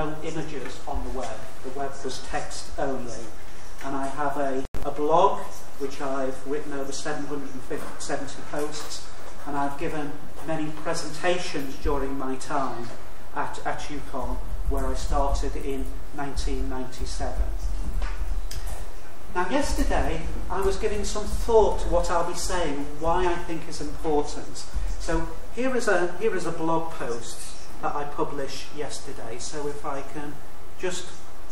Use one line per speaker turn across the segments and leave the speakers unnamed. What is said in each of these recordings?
no images on the web. The web was text only. And I have a blog, which I've written over 770 posts, and I've given many presentations during my time at UConn, where I started in 1997. Now, yesterday I was giving some thought to what I'll be saying, why I think is important. So here is a blog post that I published yesterday. So if I can just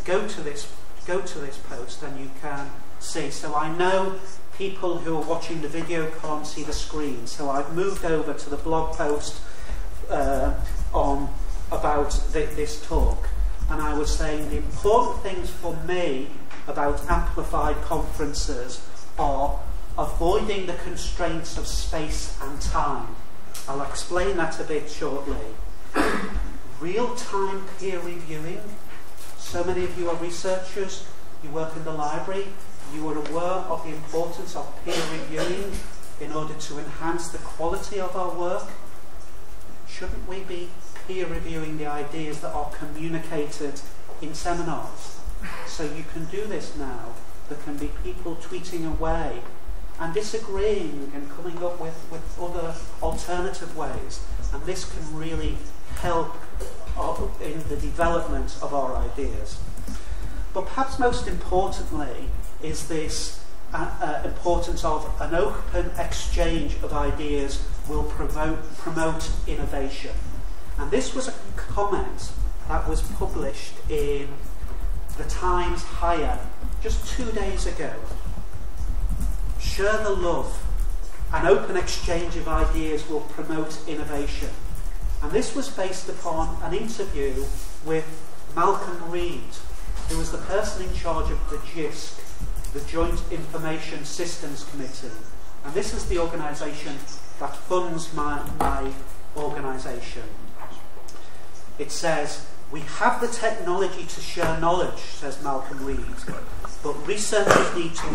go to this post, and you can see. So I know people who are watching the video can't see the screen, so I've moved over to the blog post on about this talk, and I was saying the important things for me about amplified conferences are avoiding the constraints of space and time. I'll explain that a bit shortly. Real-time peer reviewing. So many of you are researchers, you work in the library, you are aware of the importance of peer reviewing in order to enhance the quality of our work. Shouldn't we be peer reviewing the ideas that are communicated in seminars? So you can do this now. There can be people tweeting away and disagreeing and coming up with other alternative ways. And this can really help in the development of our ideas. But perhaps most importantly is this importance of an open exchange of ideas will promote innovation. And this was a comment that was published in the Times Higher just 2 days ago. Share the love. An open exchange of ideas will promote innovation. And this was based upon an interview with Malcolm Reed, who was the person in charge of the JISC, the Joint Information Systems Committee. And this is the organisation that funds my organisation. It says, "We have the technology to share knowledge," says Malcolm Reed, "but researchers need to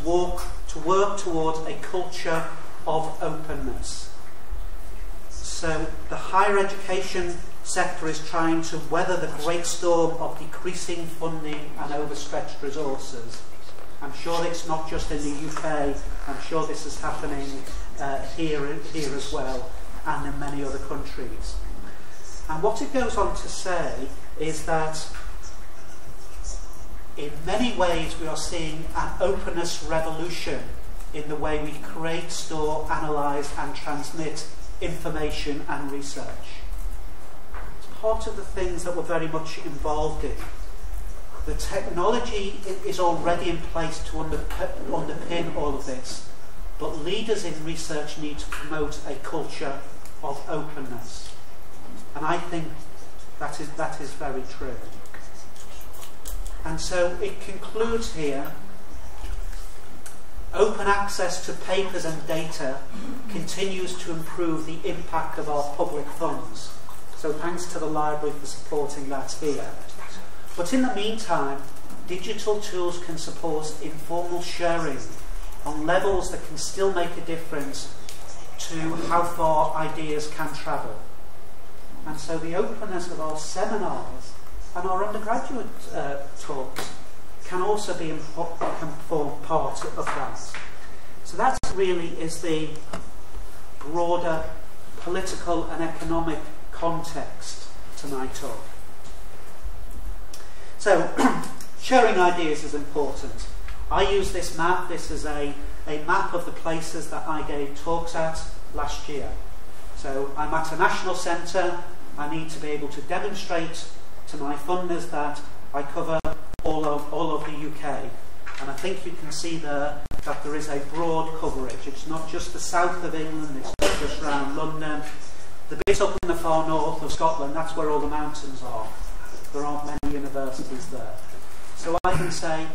work towards a culture of openness." So the higher education sector is trying to weather the great storm of decreasing funding and overstretched resources. I'm sure it's not just in the UK, I'm sure this is happening here as well, and in many other countries. And what it goes on to say is that in many ways we are seeing an openness revolution in the way we create, store, analyse and transmit information and research. It's part of the things that we're very much involved in. The technology is already in place to underpin all of this, but leaders in research need to promote a culture of openness. And I think that is very true. And so it concludes here. Open access to papers and data continues to improve the impact of our public funds. So thanks to the library for supporting that here. But in the meantime, digital tools can support informal sharing on levels that can still make a difference to how far ideas can travel. And so the openness of our seminars and our undergraduate talks can also can form part of that. So that really is the broader political and economic context to my talk. So, sharing ideas is important. I use this map. This is a map of the places that I gave talks at last year. So I'm at a national centre. I need to be able to demonstrate to my funders that I cover all of the UK. And I think you can see there that there is a broad coverage. It's not just the south of England, it's not just around London. The bit up in the far north of Scotland, that's where all the mountains are. There aren't many universities there. So I can say,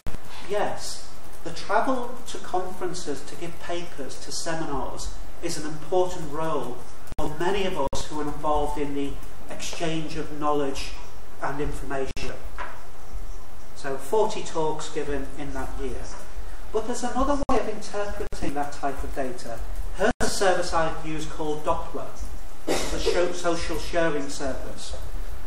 yes, the travel to conferences, to give papers, to seminars, is an important role for many of us who are involved in the exchange of knowledge and information. So 40 talks given in that year. But there's another way of interpreting that type of data. Here's a service I've used called Doppler. It's a social sharing service.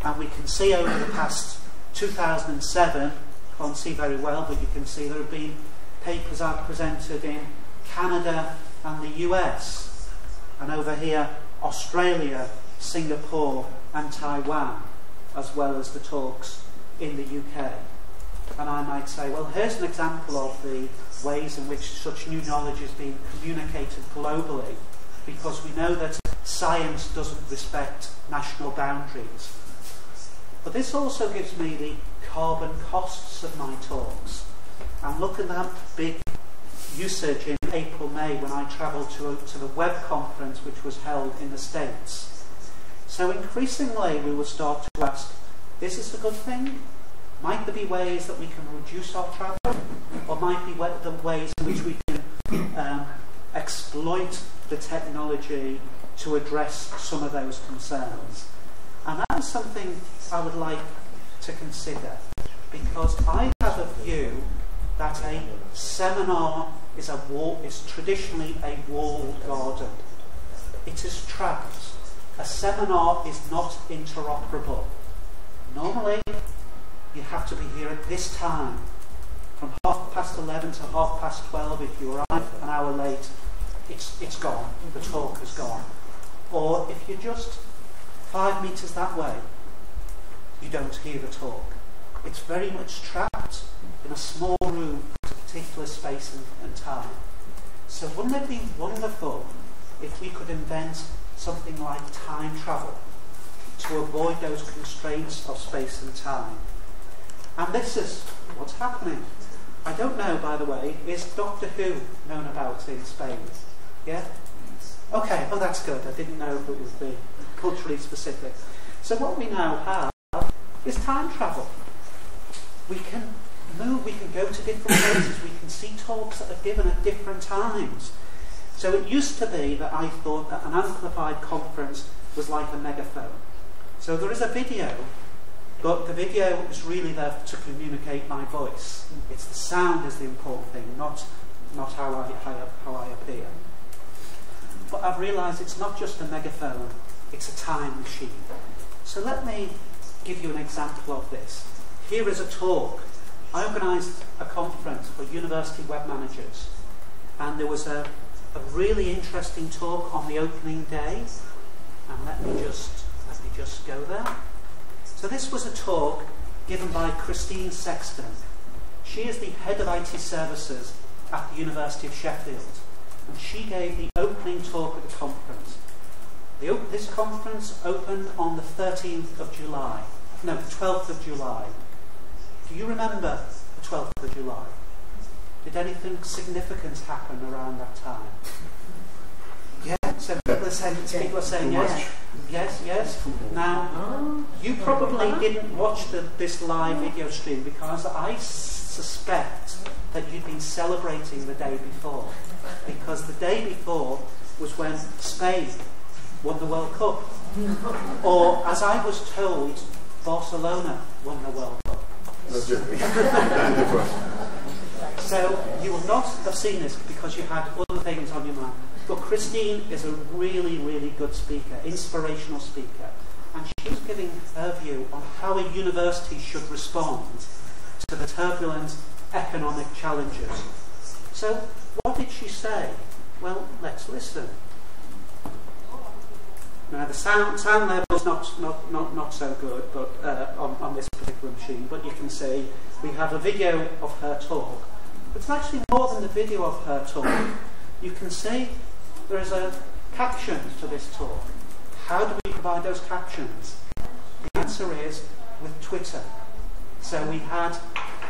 And we can see over the past 2007, can't see very well, but you can see there have been papers I've presented in Canada and the US, and over here Australia, Singapore and Taiwan, as well as the talks in the UK. And I might say, well, here's an example of the ways in which such new knowledge is being communicated globally, because we know that science doesn't respect national boundaries. But this also gives me the carbon costs of my talks. And look at that big usage in April, May, when I travelled to the web conference which was held in the States. So increasingly we will start to ask, is this a good thing? Might there be ways that we can reduce our travel? Or might be the ways in which we can exploit the technology to address some of those concerns? And that is something I would like to consider, because I have a view that a seminar is traditionally a walled garden. It is trapped. A seminar is not interoperable. Normally, you have to be here at this time, from 11:30 to 12:30. If you arrive an hour late, it's gone. The talk is gone. Or if you're just 5 metres that way, you don't hear the talk. It's very much trapped in a small room at a particular space and time. So wouldn't it be wonderful if we could invent something like time travel to avoid those constraints of space and time? And this is what's happening. I don't know, by the way, is Doctor Who known about in Spain? Yeah? Okay, oh that's good. I didn't know if it would be culturally specific. So what we now have is time travel. We can move, we can go to different places, we can see talks that are given at different times. So it used to be that I thought that an amplified conference was like a megaphone. So there is a video, but the video is really there to communicate my voice. It's the sound is the important thing, not how I appear. But I've realised it's not just a megaphone, it's a time machine. So let me give you an example of this. Here is a talk. I organised a conference for university web managers, and there was a really interesting talk on the opening day. And let me just go there. So this was a talk given by Christine Sexton. She is the head of IT services at the University of Sheffield, and she gave the opening talk at the conference. This conference opened on the 13th of July. No, the 12th of July. Do you remember the 12th of July? Did anything significant happen around that time? Yeah, so people are saying yes. Yes, yes. Now, you probably didn't watch this live video stream because I suspect that you'd been celebrating the day before. Because the day before was when Spain won the World Cup. Or, as I was told, Barcelona won the World Cup. So you will not have seen this because you had other things on your mind. But Christine is a really, really good speaker, inspirational speaker. And she was giving her view on how a university should respond to the turbulent economic challenges. So what did she say? Well, let's listen. Now the sound level is not so good, but on this particular machine. But you can see we have a video of her talk. But it's actually more than the video of her talk. You can see there is a caption to this talk. How do we provide those captions? The answer is with Twitter. So we had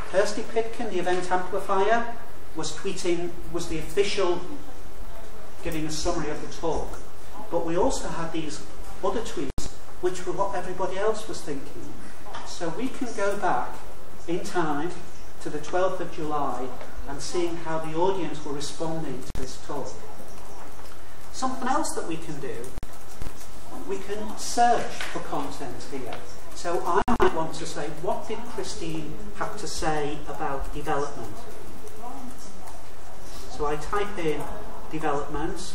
Kirsty Pitkin, the event amplifier, was the official giving a summary of the talk. But we also had these other tweets, which were what everybody else was thinking. So we can go back in time to the 12th of July and seeing how the audience were responding to this talk. Something else that we can do, we can search for content here. So I might want to say, what did Christine have to say about development? So I type in development,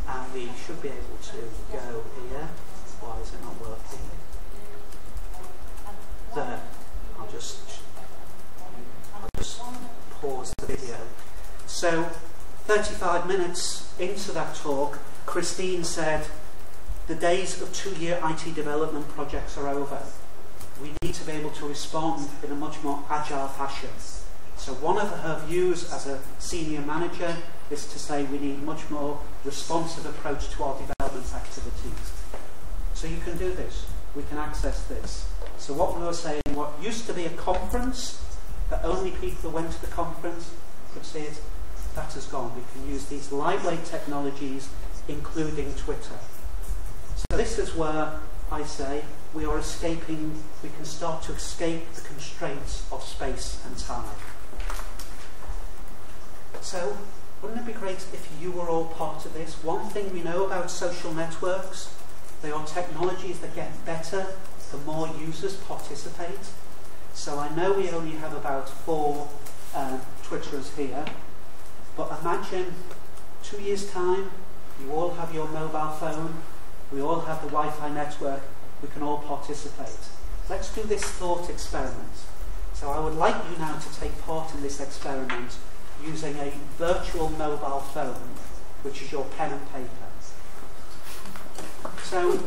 and we should be able to go here while Why is it not working? There. I'll just pause the video. So, 35 minutes into that talk, Christine said, the days of 2-year IT development projects are over. We need to be able to respond in a much more agile fashion. So one of her views as a senior manager is to say we need a much more responsive approach to our development activities. So you can do this. We can access this. So what we were saying, what used to be a conference, that only people who went to the conference could see it, that has gone. We can use these lightweight technologies, including Twitter. So this is where I say we are escaping, we can start to escape the constraints of space and time. So, wouldn't it be great if you were all part of this? One thing we know about social networks, they are technologies that get better the more users participate. So I know we only have about 4 Twitterers here, but imagine 2 years' time, you all have your mobile phone, we all have the Wi-Fi network, we can all participate. Let's do this thought experiment. So I would like you now to take part in this experiment using a virtual mobile phone, which is your pen and paper. So,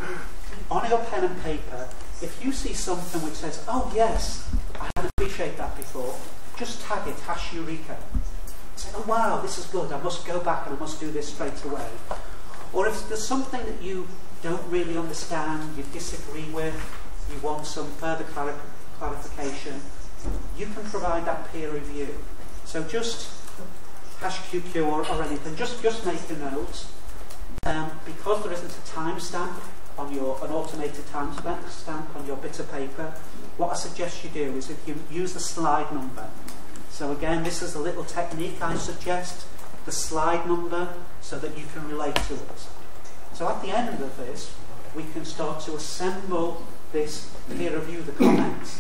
on your pen and paper, if you see something which says, oh yes, I hadn't appreciated that before, just tag it, #Eureka. Say, oh wow, this is good, I must go back and I must do this straight away. Or if there's something that you don't really understand, you disagree with, you want some further clarification, you can provide that peer review. So just #QQ or anything, just make a note. Because there isn't a timestamp on an automated timestamp on your bit of paper, what I suggest you do is if you use the slide number. So again, this is a little technique I suggest, the slide number, so that you can relate to it. So at the end of this, we can start to assemble this peer review, the comments.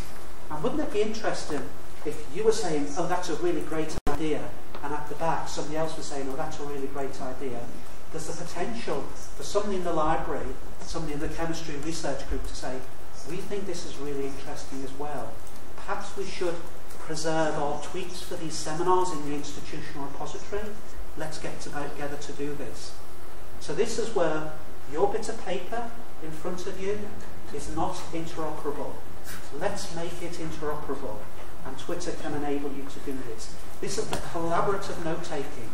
And wouldn't it be interesting if you were saying, oh, that's a really great idea, and at the back somebody else was saying, oh, that's a really great idea. There's the potential for somebody in the library, somebody in the chemistry research group to say, we think this is really interesting as well. Perhaps we should preserve our tweets for these seminars in the institutional repository. Let's get together to do this. So this is where your bit of paper in front of you is not interoperable. Let's make it interoperable, and Twitter can enable you to do this. This is the collaborative note-taking.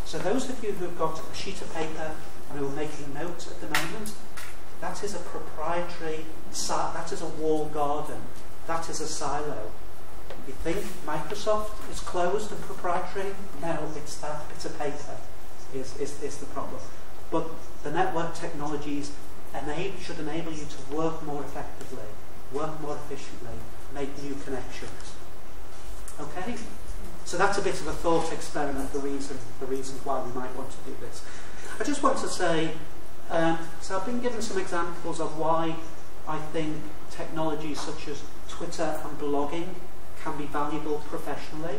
So those of you who've got a sheet of paper and who are making notes at the moment, that is a proprietary, that is a walled garden, that is a silo. You think Microsoft is closed and proprietary? No, it's that bit of paper is the problem. But the network technologies should enable you to work more effectively, work more efficiently, make new connections. Okay? So that's a bit of a thought experiment, the reasons why we might want to do this. I just want to say, so I've been given some examples of why I think technologies such as Twitter and blogging can be valuable professionally.